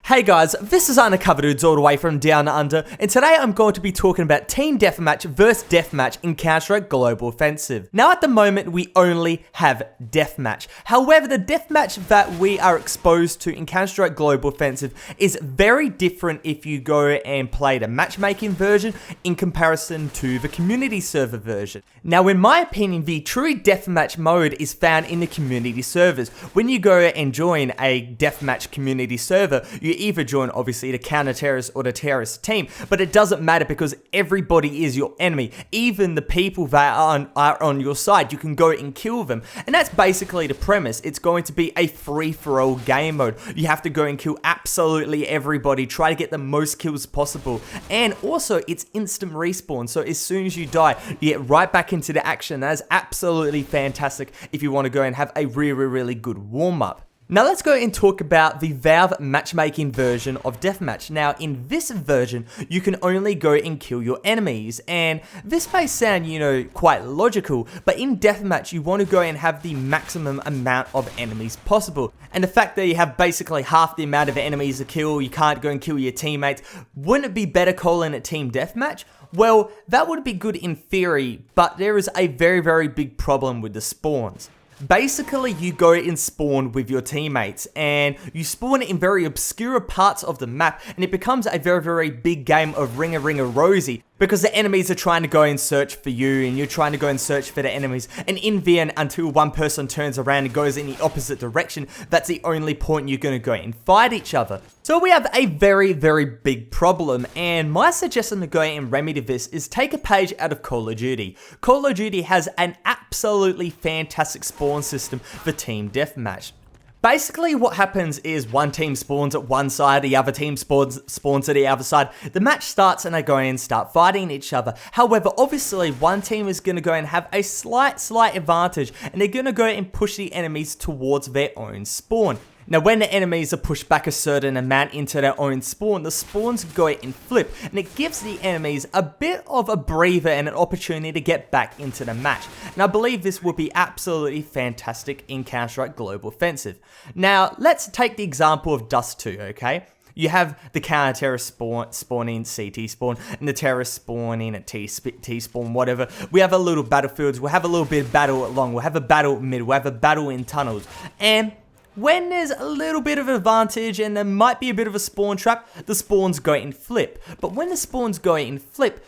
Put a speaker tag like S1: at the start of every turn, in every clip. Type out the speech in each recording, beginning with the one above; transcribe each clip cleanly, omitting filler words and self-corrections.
S1: Hey guys, this is Undercover Dudes all the way from Down Under, and today I'm going to be talking about Team Deathmatch versus Deathmatch in Counter-Strike Global Offensive. Now at the moment, we only have Deathmatch. However, the Deathmatch that we are exposed to in Counter-Strike Global Offensive is very different if you go and play the matchmaking version in comparison to the community server version. Now in my opinion, the true Deathmatch mode is found in the community servers. When you go and join a Deathmatch community server, you either join obviously the counter-terrorist or the terrorist team, but it doesn't matter because everybody is your enemy. Even the people that are on your side, you can go and kill them. And that's basically the premise. It's going to be a free-for-all game mode. You have to go and kill absolutely everybody, try to get the most kills possible. And also, it's instant respawn, so as soon as you die, you get right back into the action. That is absolutely fantastic if you want to go and have a really good warm-up. Now let's go and talk about the Valve matchmaking version of Deathmatch. Now in this version, you can only go and kill your enemies, and this may sound, quite logical, but in Deathmatch you want to go and have the maximum amount of enemies possible. And the fact that you have basically half the amount of enemies to kill, you can't go and kill your teammates, wouldn't it be better calling it Team Deathmatch? Well, that would be good in theory, but there is a very big problem with the spawns. Basically, you go and spawn with your teammates, and you spawn in very obscure parts of the map, and it becomes a very big game of Ring a Rosie, because the enemies are trying to go and search for you, and you're trying to go and search for the enemies, and in the end, until one person turns around and goes in the opposite direction, that's the only point you're going to go and fight each other. So we have a very big problem, and my suggestion to go and remedy this is take a page out of Call of Duty. Call of Duty has an absolutely fantastic spawn system for Team Deathmatch. Basically, what happens is one team spawns at one side, the other team spawns at the other side. The match starts and they go and start fighting each other. However, obviously, one team is going to go and have a slight advantage, and they're going to go and push the enemies towards their own spawn. Now, when the enemies are pushed back a certain amount into their own spawn, the spawns go and flip, and it gives the enemies a bit of a breather and an opportunity to get back into the match. And I believe this would be absolutely fantastic in Counter-Strike Global Offensive. Now, let's take the example of Dust 2, okay? You have the counter-terrorist spawning CT spawn, and the terrorist spawning at T spawn, whatever. We have a little battlefields, we'll have a little bit of battle along, we'll have a battle mid, we'll have a battle in tunnels, and when there's a little bit of advantage and there might be a bit of a spawn trap, the spawns go and flip. But when the spawns go and flip,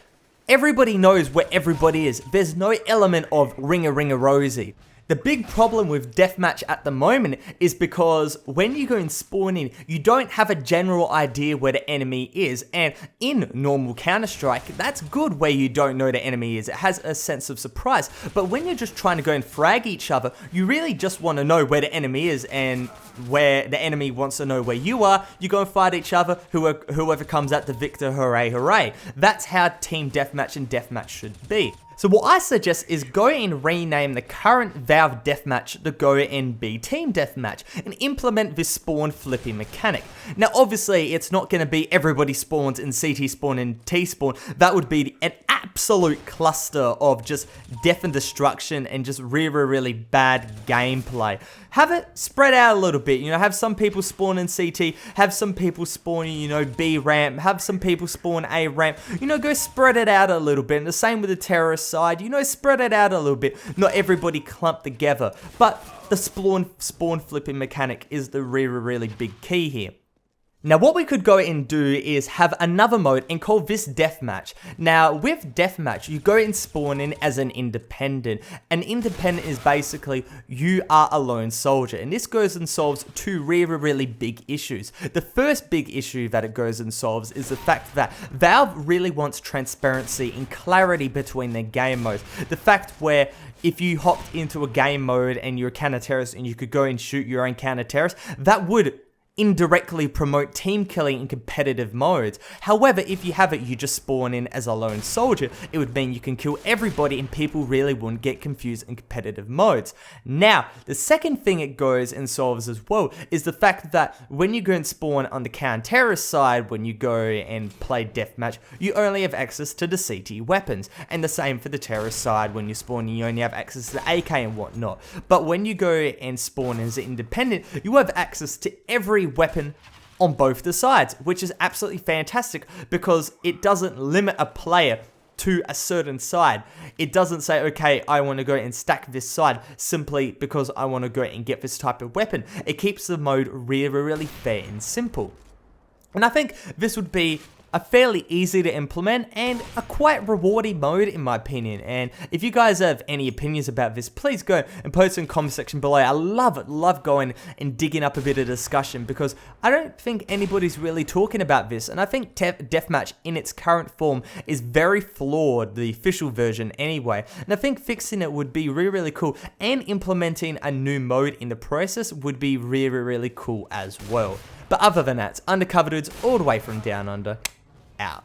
S1: everybody knows where everybody is. There's no element of Ring a Rosie. The big problem with Deathmatch at the moment is because when you go and spawn in, you don't have a general idea where the enemy is. And in normal Counter-Strike, that's good where you don't know the enemy is. It has a sense of surprise. But when you're just trying to go and frag each other, you really just want to know where the enemy is, and where the enemy wants to know where you are, you go and fight each other, whoever comes out the victor, hooray. That's how Team Deathmatch and Deathmatch should be. So what I suggest is go and rename the current Valve Deathmatch to go and be Team Deathmatch, and implement this spawn flipping mechanic. Now obviously it's not going to be everybody spawns in CT spawn and T spawn. That would be an absolute cluster of just death and destruction and just really bad gameplay. Have it spread out a little bit, have some people spawn in CT, have some people spawning, B ramp, have some people spawn A ramp, go spread it out a little bit. And the same with the terrorist side, spread it out a little bit, not everybody clumped together. But the spawn flipping mechanic is the really big key here. Now what we could go and do is have another mode and call this Deathmatch. Now with Deathmatch, you go and spawn in as an independent. An independent is basically you are a lone soldier, and this goes and solves two really big issues. The first big issue that it goes and solves is the fact that Valve really wants transparency and clarity between their game modes. The fact where if you hopped into a game mode and you're a counter-terrorist and you could go and shoot your own counter-terrorist, that would indirectly promote team killing in competitive modes. However, if you have it, you just spawn in as a lone soldier, it would mean you can kill everybody and people really wouldn't get confused in competitive modes. Now, the second thing it goes and solves as well is the fact that when you go and spawn on the counter-terrorist side, when you go and play Deathmatch, you only have access to the CT weapons. And the same for the terrorist side, when you spawn, you only have access to the AK and whatnot. But when you go and spawn as an independent, you have access to every weapon on both the sides, which is absolutely fantastic because it doesn't limit a player to a certain side. It doesn't say, okay, I want to go and stack this side simply because I want to go and get this type of weapon. It keeps the mode really, really fair and simple. And I think this would be a fairly easy to implement and a quite rewarding mode in my opinion. And if you guys have any opinions about this, please go and post in the comment section below. I love it, love going and digging up a bit of discussion because I don't think anybody's really talking about this. And I think Deathmatch in its current form is very flawed, the official version anyway. And I think fixing it would be really, really cool, and implementing a new mode in the process would be really, really cool as well. But other than that, Undercover Dudes all the way from Down Under, out.